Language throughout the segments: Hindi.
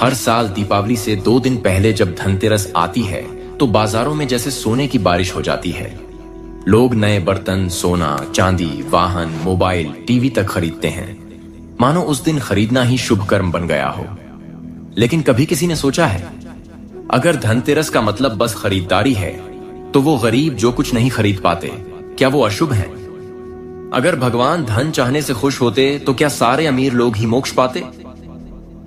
हर साल दीपावली से 2 दिन पहले जब धनतेरस आती है तो बाजारों में जैसे सोने की बारिश हो जाती है। लोग नए बर्तन, सोना, चांदी, वाहन, मोबाइल, टीवी तक खरीदते हैं, मानो उस दिन खरीदना ही शुभ कर्म बन गया हो। लेकिन कभी किसी ने सोचा है, अगर धनतेरस का मतलब बस खरीदारी है तो वो गरीब जो कुछ नहीं खरीद पाते, क्या वो अशुभ हैं? अगर भगवान धन चाहने से खुश होते तो क्या सारे अमीर लोग ही मोक्ष पाते?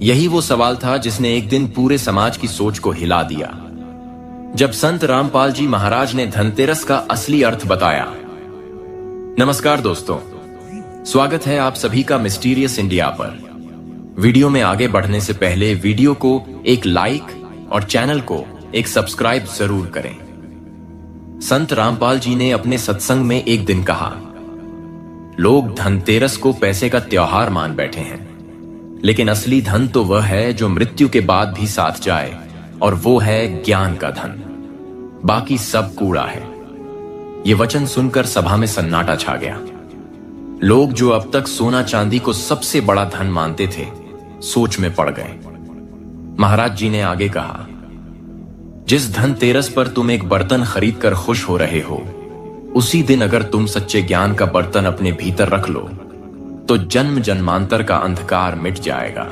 यही वो सवाल था जिसने एक दिन पूरे समाज की सोच को हिला दिया। जब संत रामपाल जी महाराज ने धनतेरस का असली अर्थ बताया। नमस्कार दोस्तों, स्वागत है आप सभी का मिस्टीरियस इंडिया पर। वीडियो में आगे बढ़ने से पहले वीडियो को एक लाइक और चैनल को एक सब्सक्राइब जरूर करें। संत रामपाल जी ने अपने सत्संग में एक दिन कहा, लोग धनतेरस को पैसे का त्योहार मान बैठे हैं, लेकिन असली धन तो वह है जो मृत्यु के बाद भी साथ जाए, और वो है ज्ञान का धन। बाकी सब कूड़ा है। ये वचन सुनकर सभा में सन्नाटा छा गया। लोग जो अब तक सोना चांदी को सबसे बड़ा धन मानते थे, सोच में पड़ गए। महाराज जी ने आगे कहा, जिस धनतेरस पर तुम एक बर्तन खरीद कर खुश हो रहे हो, उसी दिन अगर तुम सच्चे ज्ञान का बर्तन अपने भीतर रख लो तो जन्म जन्मांतर का अंधकार मिट जाएगा।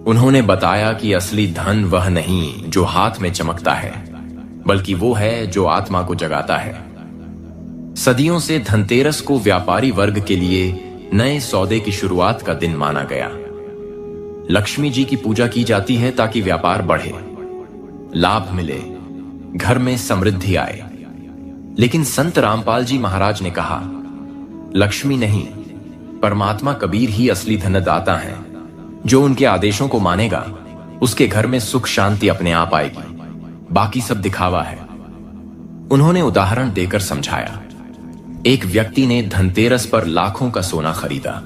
उन्होंने बताया कि असली धन वह नहीं जो हाथ में चमकता है, बल्कि वो है जो आत्मा को जगाता है। सदियों से धनतेरस को व्यापारी वर्ग के लिए नए सौदे की शुरुआत का दिन माना गया। लक्ष्मी जी की पूजा की जाती है ताकि व्यापार बढ़े, लाभ मिले, घर में समृद्धि आए। लेकिन संत रामपाल जी महाराज ने कहा, लक्ष्मी नहीं, परमात्मा कबीर ही असली धनदाता है। जो उनके आदेशों को मानेगा उसके घर में सुख शांति अपने आप आएगी, बाकी सब दिखावा है। उन्होंने उदाहरण देकर समझाया। एक व्यक्ति ने धनतेरस पर लाखों का सोना खरीदा,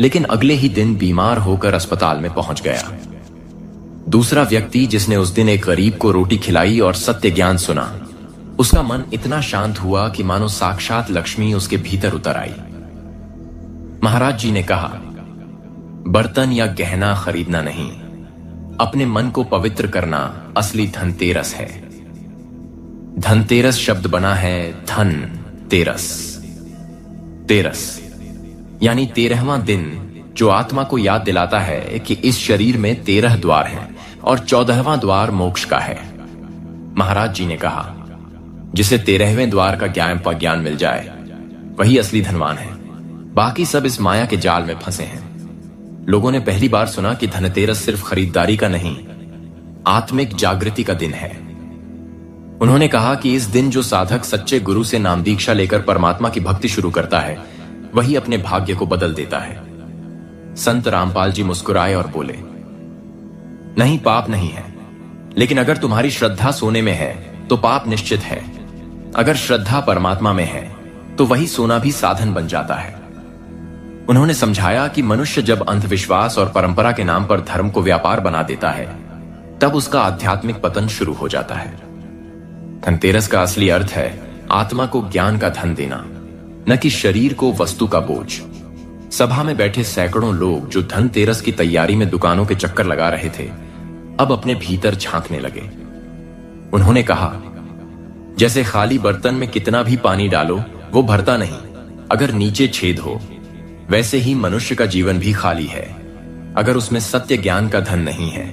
लेकिन अगले ही दिन बीमार होकर अस्पताल में पहुंच गया। दूसरा व्यक्ति जिसने उस दिन एक गरीब को रोटी खिलाई और सत्य ज्ञान सुना, उसका मन इतना शांत हुआ कि मानो साक्षात लक्ष्मी उसके भीतर उतर आई। महाराज जी ने कहा, बर्तन या गहना खरीदना नहीं, अपने मन को पवित्र करना असली धनतेरस है। धनतेरस शब्द बना है धन तेरस। तेरस यानी 13वां दिन, जो आत्मा को याद दिलाता है कि इस शरीर में 13 द्वार हैं और 14वां द्वार मोक्ष का है। महाराज जी ने कहा, जिसे 13वें द्वार का ज्ञान मिल जाए वही असली धनवान है। बाकी सब इस माया के जाल में फंसे हैं। लोगों ने पहली बार सुना कि धनतेरस सिर्फ खरीदारी का नहीं, आत्मिक जागृति का दिन है। उन्होंने कहा कि इस दिन जो साधक सच्चे गुरु से नाम दीक्षा लेकर परमात्मा की भक्ति शुरू करता है, वही अपने भाग्य को बदल देता है। संत रामपाल जी मुस्कुराए और बोले, नहीं, पाप नहीं है, लेकिन अगर तुम्हारी श्रद्धा सोने में है तो पाप निश्चित है। अगर श्रद्धा परमात्मा में है तो वही सोना भी साधन बन जाता है। उन्होंने समझाया कि मनुष्य जब अंधविश्वास और परंपरा के नाम पर धर्म को व्यापार बना देता है, तब उसका आध्यात्मिक पतन शुरू हो जाता है। धनतेरस का असली अर्थ है आत्मा को ज्ञान का धन देना, न कि शरीर को वस्तु का बोझ। सभा में बैठे सैकड़ों लोग जो धनतेरस की तैयारी में दुकानों के चक्कर लगा रहे थे, अब अपने भीतर झांकने लगे। उन्होंने कहा, जैसे खाली बर्तन में कितना भी पानी डालो वो भरता नहीं अगर नीचे छेद हो, वैसे ही मनुष्य का जीवन भी खाली है अगर उसमें सत्य ज्ञान का धन नहीं है।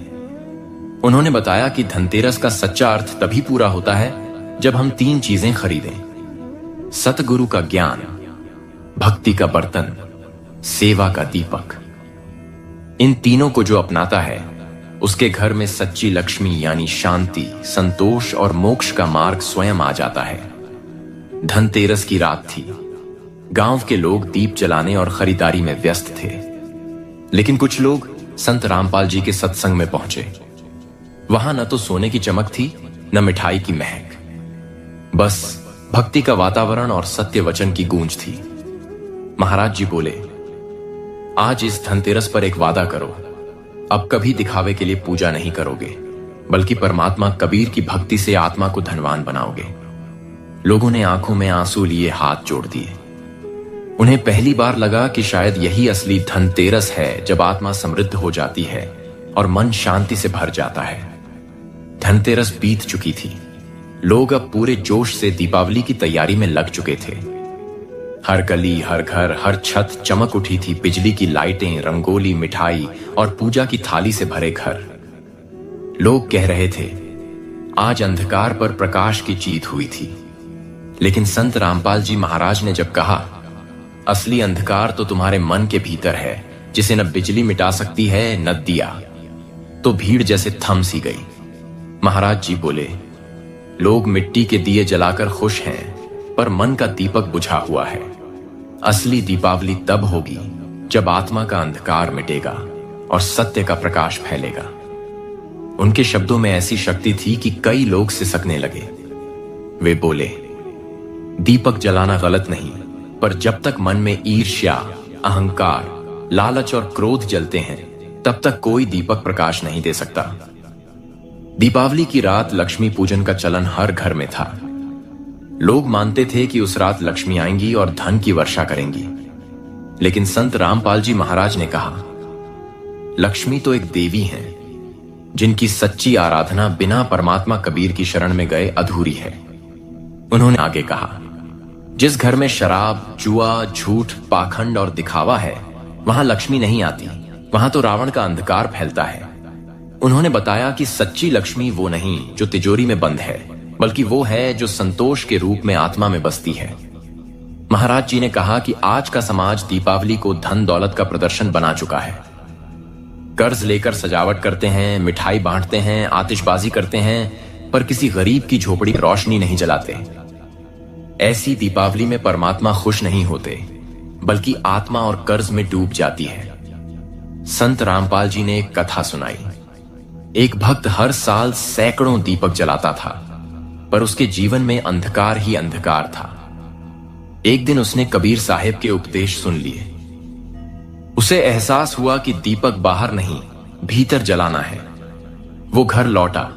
उन्होंने बताया कि धनतेरस का सच्चा अर्थ तभी पूरा होता है जब हम 3 चीजें खरीदें, सतगुरु का ज्ञान, भक्ति का बर्तन, सेवा का दीपक। इन तीनों को जो अपनाता है उसके घर में सच्ची लक्ष्मी यानी शांति, संतोष और मोक्ष का मार्ग स्वयं आ जाता है। धनतेरस की रात थी। गांव के लोग दीप जलाने और खरीदारी में व्यस्त थे, लेकिन कुछ लोग संत रामपाल जी के सत्संग में पहुंचे। वहां न तो सोने की चमक थी, न मिठाई की महक, बस भक्ति का वातावरण और सत्य वचन की गूंज थी। महाराज जी बोले, आज इस धनतेरस पर एक वादा करो, अब कभी दिखावे के लिए पूजा नहीं करोगे, बल्कि परमात्मा कबीर की भक्ति से आत्मा को धनवान बनाओगे। लोगों ने आंखों में आंसू लिए हाथ जोड़ दिए। उन्हें पहली बार लगा कि शायद यही असली धनतेरस है, जब आत्मा समृद्ध हो जाती है और मन शांति से भर जाता है। धनतेरस बीत चुकी थी। लोग अब पूरे जोश से दीपावली की तैयारी में लग चुके थे। हर गली, हर घर, हर छत चमक उठी थी बिजली की लाइटें, रंगोली, मिठाई और पूजा की थाली से भरे घर। लोग कह रहे थे, आज अंधकार पर प्रकाश की जीत हुई थी। लेकिन संत रामपाल जी महाराज ने जब कहा, असली अंधकार तो तुम्हारे मन के भीतर है, जिसे न बिजली मिटा सकती है न दिया, तो भीड़ जैसे थम सी गई। महाराज जी बोले, लोग मिट्टी के दिए जलाकर खुश हैं, पर मन का दीपक बुझा हुआ है। असली दीपावली तब होगी जब आत्मा का अंधकार मिटेगा और सत्य का प्रकाश फैलेगा। उनके शब्दों में ऐसी शक्ति थी कि कई लोग सिसकने लगे। वे बोले, दीपक जलाना गलत नहीं, पर जब तक मन में ईर्ष्या, अहंकार, लालच और क्रोध जलते हैं, तब तक कोई दीपक प्रकाश नहीं दे सकता। दीपावली की रात लक्ष्मी पूजन का चलन हर घर में था। लोग मानते थे कि उस रात लक्ष्मी आएंगी और धन की वर्षा करेंगी। लेकिन संत रामपाल जी महाराज ने कहा, लक्ष्मी तो एक देवी हैं, जिनकी सच्ची आराधना बिना परमात्मा कबीर की शरण में गए अधूरी है। उन्होंने आगे कहा, जिस घर में शराब, जुआ, झूठ, पाखंड और दिखावा है, वहां लक्ष्मी नहीं आती, वहां तो रावण का अंधकार फैलता है। उन्होंने बताया कि सच्ची लक्ष्मी वो नहीं जो तिजोरी में बंद है, बल्कि वो है जो संतोष के रूप में आत्मा में बसती है। महाराज जी ने कहा कि आज का समाज दीपावली को धन दौलत का प्रदर्शन बना चुका है। कर्ज लेकर सजावट करते हैं, मिठाई बांटते हैं, आतिशबाजी करते हैं, पर किसी गरीब की झोपड़ी में रोशनी नहीं जलाते। ऐसी दीपावली में परमात्मा खुश नहीं होते, बल्कि आत्मा और कर्ज में डूब जाती है। संत रामपाल जी ने एक कथा सुनाई। एक भक्त हर साल सैकड़ों दीपक जलाता था, पर उसके जीवन में अंधकार ही अंधकार था। एक दिन उसने कबीर साहिब के उपदेश सुन लिए। उसे एहसास हुआ कि दीपक बाहर नहीं, भीतर जलाना है। वो घर लौटा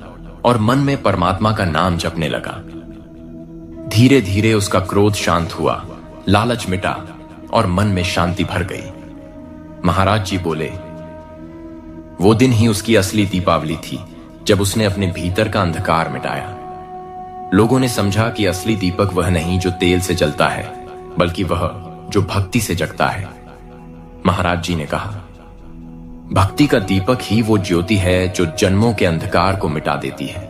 और मन में परमात्मा का नाम जपने लगा। धीरे धीरे उसका क्रोध शांत हुआ, लालच मिटा और मन में शांति भर गई। महाराज जी बोले, वो दिन ही उसकी असली दीपावली थी, जब उसने अपने भीतर का अंधकार मिटाया। लोगों ने समझा कि असली दीपक वह नहीं जो तेल से जलता है, बल्कि वह जो भक्ति से जगता है। महाराज जी ने कहा, भक्ति का दीपक ही वो ज्योति है जो जन्मों के अंधकार को मिटा देती है,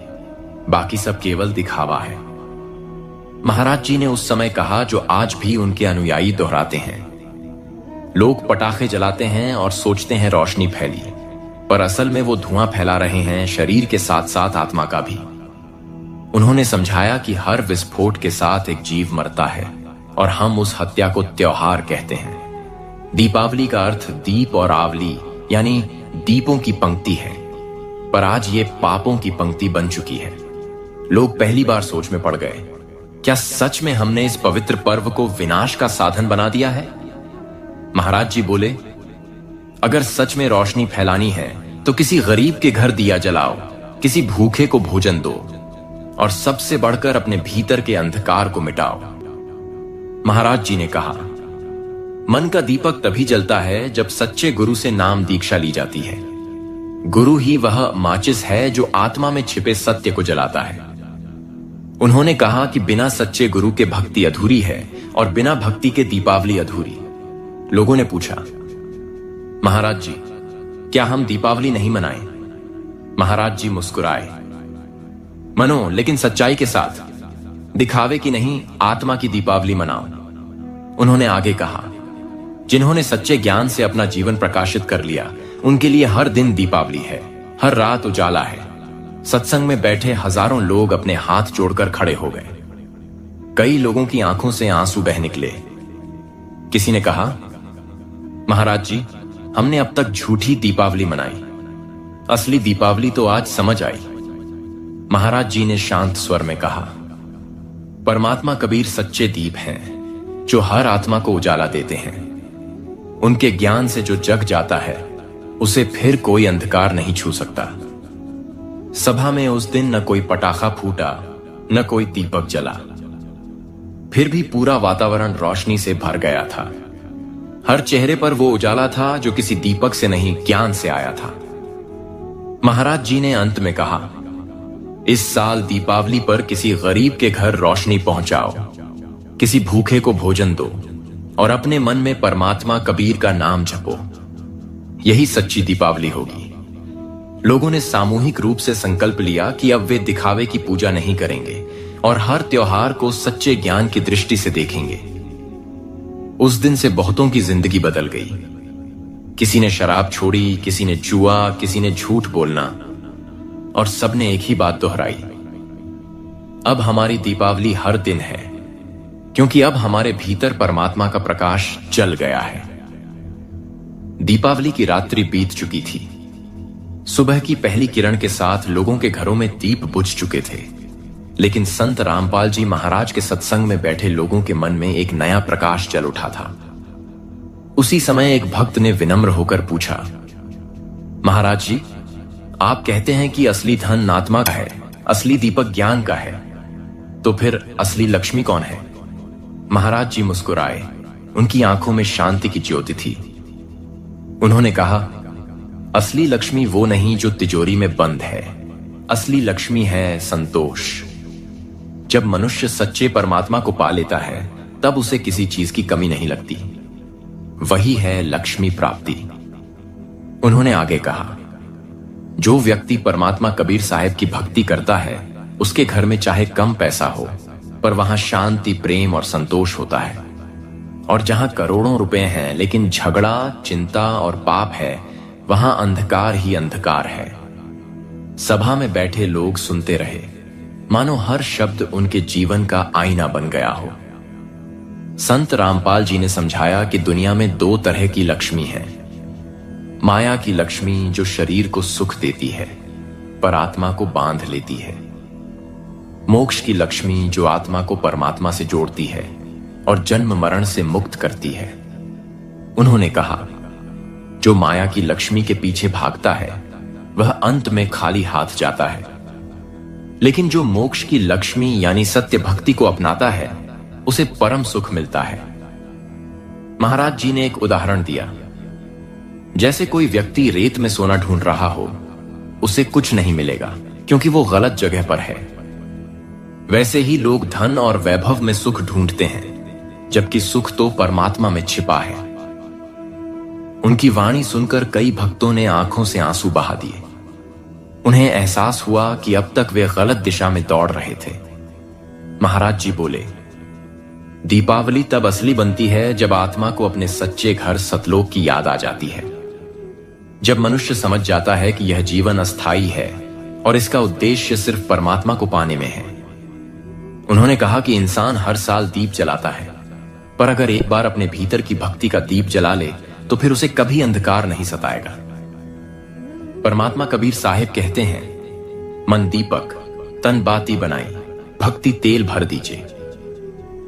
बाकी सब केवल दिखावा है। महाराज जी ने उस समय कहा जो आज भी उनके अनुयायी दोहराते हैं। लोग पटाखे जलाते हैं और सोचते हैं रोशनी फैली, पर असल में वो धुआं फैला रहे हैं, शरीर के साथ साथ आत्मा का भी। उन्होंने समझाया कि हर विस्फोट के साथ एक जीव मरता है और हम उस हत्या को त्योहार कहते हैं। दीपावली का अर्थ दीप और आवली यानी दीपों की पंक्ति है, पर आज ये पापों की पंक्ति बन चुकी है। लोग पहली बार सोच में पड़ गए, क्या सच में हमने इस पवित्र पर्व को विनाश का साधन बना दिया है? महाराज जी बोले, अगर सच में रोशनी फैलानी है तो किसी गरीब के घर दिया जलाओ, किसी भूखे को भोजन दो और सबसे बढ़कर अपने भीतर के अंधकार को मिटाओ। महाराज जी ने कहा, मन का दीपक तभी जलता है जब सच्चे गुरु से नाम दीक्षा ली जाती है। गुरु ही वह माचिस है जो आत्मा में छिपे सत्य को जलाता है। उन्होंने कहा कि बिना सच्चे गुरु के भक्ति अधूरी है और बिना भक्ति के दीपावली अधूरी। लोगों ने पूछा, महाराज जी, क्या हम दीपावली नहीं मनाएं? महाराज जी मुस्कुराए, मनो, लेकिन सच्चाई के साथ। दिखावे की नहीं, आत्मा की दीपावली मनाओ। उन्होंने आगे कहा, जिन्होंने सच्चे ज्ञान से अपना जीवन प्रकाशित कर लिया, उनके लिए हर दिन दीपावली है, हर रात उजाला है। सत्संग में बैठे हजारों लोग अपने हाथ जोड़कर खड़े हो गए। कई लोगों की आंखों से आंसू बह निकले। किसी ने कहा, महाराज जी, हमने अब तक झूठी दीपावली मनाई, असली दीपावली तो आज समझ आई। महाराज जी ने शांत स्वर में कहा, परमात्मा कबीर सच्चे दीप हैं जो हर आत्मा को उजाला देते हैं। उनके ज्ञान से जो जग जाता है, उसे फिर कोई अंधकार नहीं छू सकता। सभा में उस दिन न कोई पटाखा फूटा, न कोई दीपक जला, फिर भी पूरा वातावरण रोशनी से भर गया था। हर चेहरे पर वो उजाला था जो किसी दीपक से नहीं, ज्ञान से आया था। महाराज जी ने अंत में कहा, इस साल दीपावली पर किसी गरीब के घर रोशनी पहुंचाओ, किसी भूखे को भोजन दो और अपने मन में परमात्मा कबीर का नाम जपो। यही सच्ची दीपावली होगी। लोगों ने सामूहिक रूप से संकल्प लिया कि अब वे दिखावे की पूजा नहीं करेंगे और हर त्योहार को सच्चे ज्ञान की दृष्टि से देखेंगे। उस दिन से बहुतों की जिंदगी बदल गई। किसी ने शराब छोड़ी, किसी ने जुआ, किसी ने झूठ बोलना, और सबने एक ही बात दोहराई, अब हमारी दीपावली हर दिन है, क्योंकि अब हमारे भीतर परमात्मा का प्रकाश जल गया है। दीपावली की रात्रि बीत चुकी थी। सुबह की पहली किरण के साथ लोगों के घरों में दीप बुझ चुके थे, लेकिन संत रामपाल जी महाराज के सत्संग में बैठे लोगों के मन में एक नया प्रकाश जल उठा था। उसी समय एक भक्त ने विनम्र होकर पूछा, महाराज जी, आप कहते हैं कि असली धन आत्मा का है, असली दीपक ज्ञान का है, तो फिर असली लक्ष्मी कौन है? महाराज जी मुस्कुराए। उनकी आंखों में शांति की ज्योति थी। उन्होंने कहा, असली लक्ष्मी वो नहीं जो तिजोरी में बंद है, असली लक्ष्मी है संतोष। जब मनुष्य सच्चे परमात्मा को पा लेता है, तब उसे किसी चीज की कमी नहीं लगती। वही है लक्ष्मी प्राप्ति। उन्होंने आगे कहा, जो व्यक्ति परमात्मा कबीर साहब की भक्ति करता है, उसके घर में चाहे कम पैसा हो, पर वहां शांति, प्रेम और संतोष होता है। और जहां करोड़ों रुपए हैं लेकिन झगड़ा, चिंता और पाप है, वहां अंधकार ही अंधकार है। सभा में बैठे लोग सुनते रहे, मानो हर शब्द उनके जीवन का आईना बन गया हो। संत रामपाल जी ने समझाया कि दुनिया में दो तरह की लक्ष्मी है। माया की लक्ष्मी जो शरीर को सुख देती है, पर आत्मा को बांध लेती है। मोक्ष की लक्ष्मी जो आत्मा को परमात्मा से जोड़ती है और जन्म मरण से मुक्त करती है। उन्होंने कहा, जो माया की लक्ष्मी के पीछे भागता है, वह अंत में खाली हाथ जाता है, लेकिन जो मोक्ष की लक्ष्मी यानी सत्य भक्ति को अपनाता है, उसे परम सुख मिलता है। महाराज जी ने एक उदाहरण दिया। जैसे कोई व्यक्ति रेत में सोना ढूंढ रहा हो, उसे कुछ नहीं मिलेगा क्योंकि वो गलत जगह पर है। वैसे ही लोग धन और वैभव में सुख ढूंढते हैं, जबकि सुख तो परमात्मा में छिपा है। उनकी वाणी सुनकर कई भक्तों ने आंखों से आंसू बहा दिए। उन्हें एहसास हुआ कि अब तक वे गलत दिशा में दौड़ रहे थे। महाराज जी बोले, दीपावली तब असली बनती है जब आत्मा को अपने सच्चे घर सतलोक की याद आ जाती है। जब मनुष्य समझ जाता है कि यह जीवन अस्थाई है और इसका उद्देश्य सिर्फ परमात्मा को पाने में है। उन्होंने कहा कि इंसान हर साल दीप जलाता है, पर अगर एक बार अपने भीतर की भक्ति का दीप जला ले तो फिर उसे कभी अंधकार नहीं सताएगा। परमात्मा कबीर साहिब कहते हैं, मन दीपक तन बाती बनाई, भक्ति तेल भर दीजिए।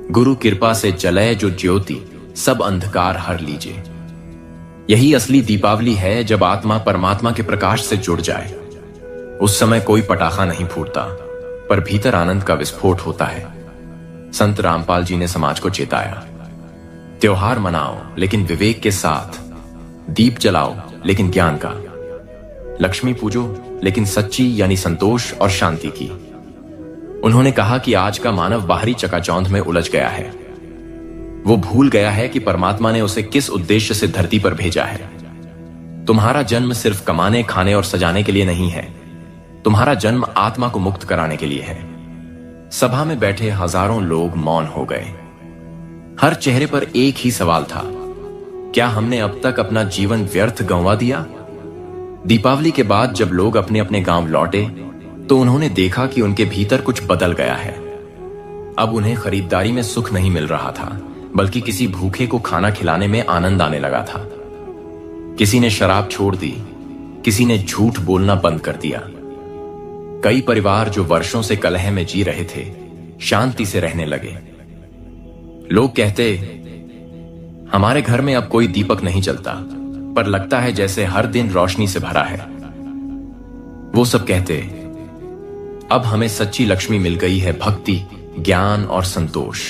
गुरु कृपा से जलय जो ज्योति, सब अंधकार हर लीजिए। यही असली दीपावली है जब आत्मा परमात्मा के प्रकाश से जुड़ जाए। उस समय कोई पटाखा नहीं फूटता, पर भीतर आनंद का विस्फोट होता है। संत रामपाल जी ने समाज को चेताया, त्योहार मनाओ लेकिन विवेक के साथ, दीप जलाओ लेकिन ज्ञान का, लक्ष्मी पूजो लेकिन सच्ची यानी संतोष और शांति की। उन्होंने कहा कि आज का मानव बाहरी चकाचौंध में उलझ गया है। वो भूल गया है कि परमात्मा ने उसे किस उद्देश्य से धरती पर भेजा है। तुम्हारा जन्म सिर्फ कमाने, खाने और सजाने के लिए नहीं है। तुम्हारा जन्म आत्मा को मुक्त कराने के लिए है। सभा में बैठे हजारों लोग मौन हो गए। हर चेहरे पर एक ही सवाल था, क्या हमने अब तक अपना जीवन व्यर्थ गंवा दिया? दीपावली के बाद जब लोग अपने अपने गांव लौटे तो उन्होंने देखा कि उनके भीतर कुछ बदल गया है। अब उन्हें खरीदारी में सुख नहीं मिल रहा था, बल्कि किसी भूखे को खाना खिलाने में आनंद आने लगा था। किसी ने शराब छोड़ दी, किसी ने झूठ बोलना बंद कर दिया। कई परिवार जो वर्षों से कलह में जी रहे थे, शांति से रहने लगे। लोग कहते, हमारे घर में अब कोई दीपक नहीं जलता, पर लगता है जैसे हर दिन रोशनी से भरा है। वो सब कहते, अब हमें सच्ची लक्ष्मी मिल गई है, भक्ति, ज्ञान और संतोष।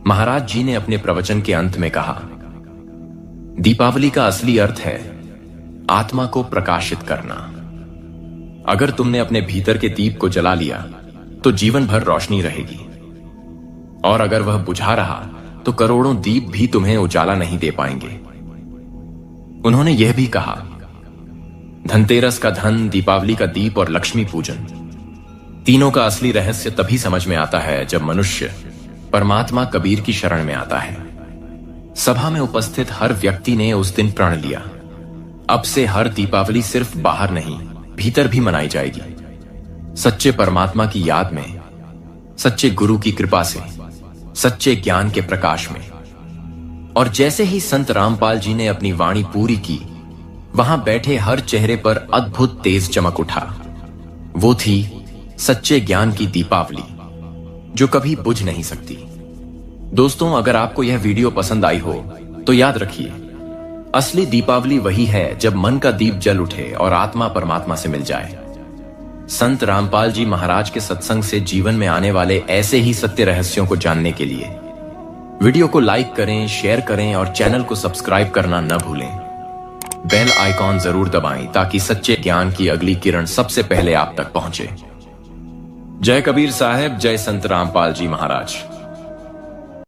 महाराज जी ने अपने प्रवचन के अंत में कहा, दीपावली का असली अर्थ है आत्मा को प्रकाशित करना, अगर तुमने अपने भीतर के दीप को जला लिया तो जीवन भर रोशनी रहेगी, और अगर वह बुझा रहा तो करोड़ों दीप भी तुम्हें उजाला नहीं दे पाएंगे। उन्होंने यह भी कहा, धनतेरस का धन, दीपावली का दीप और लक्ष्मी पूजन, तीनों का असली रहस्य तभी समझ में आता है जब मनुष्य परमात्मा कबीर की शरण में आता है। सभा में उपस्थित हर व्यक्ति ने उस दिन प्रण लिया, अब से हर दीपावली सिर्फ बाहर नहीं, भीतर भी मनाई जाएगी, सच्चे परमात्मा की याद में, सच्चे गुरु की कृपा से, सच्चे ज्ञान के प्रकाश में। और जैसे ही संत रामपाल जी ने अपनी वाणी पूरी की, वहां बैठे हर चेहरे पर अद्भुत तेज चमक उठा। वो थी सच्चे ज्ञान की दीपावली, जो कभी बुझ नहीं सकती। दोस्तों, अगर आपको यह वीडियो पसंद आई हो तो याद रखिए, असली दीपावली वही है जब मन का दीप जल उठे और आत्मा परमात्मा से मिल जाए। संत रामपाल जी महाराज के सत्संग से जीवन में आने वाले ऐसे ही सत्य रहस्यों को जानने के लिए वीडियो को लाइक करें, शेयर करें और चैनल को सब्सक्राइब करना न भूलें। बेल आइकॉन जरूर दबाएं ताकि सच्चे ज्ञान की अगली किरण सबसे पहले आप तक पहुंचे। जय कबीर साहब, जय संत रामपाल जी महाराज।